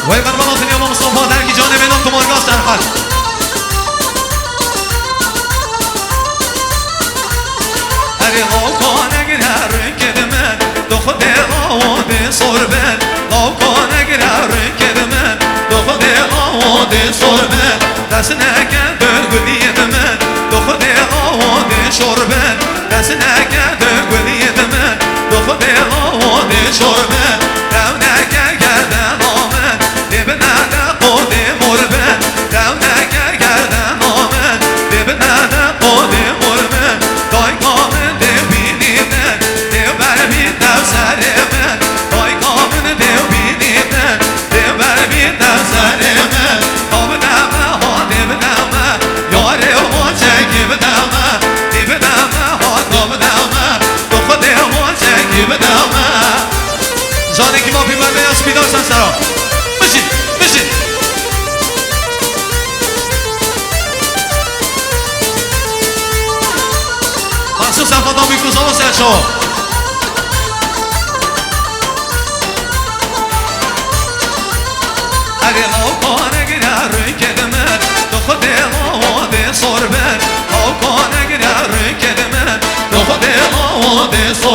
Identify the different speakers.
Speaker 1: وای بر بلاتن یا مصطفى درکی جانب نام تو مارگاز درخل هری آقا نگر هر کدمه دو خود آواده صربه آقا نگر هر کدمه دو خود آواده صربه دست نکرد گلیدمه دو خود آواده شربه دست نکرد گلیدمه دو خود آواده شربه رو نکرد گردن آمد ببنده قود مربه رو نکرد گردن آمد ببنده قود مربه دای کامن ده بینیده ده بر بیدم سر من دای کامن ده بینیده ده بر بیدم سر من آب دمه ها ده بدمه یاره ما چکی بدمه ده بدمه ها دا بدمه دو خود ما چکی بدمه جانه که ما پیمنده یا سپیدار سنسرا بشید بشید مخصوص افادان بیکوزان و سرشو هری آقا نگر روی کدمه دو خود آواده صربه آقا نگر روی کدمه دو خود آواده صربه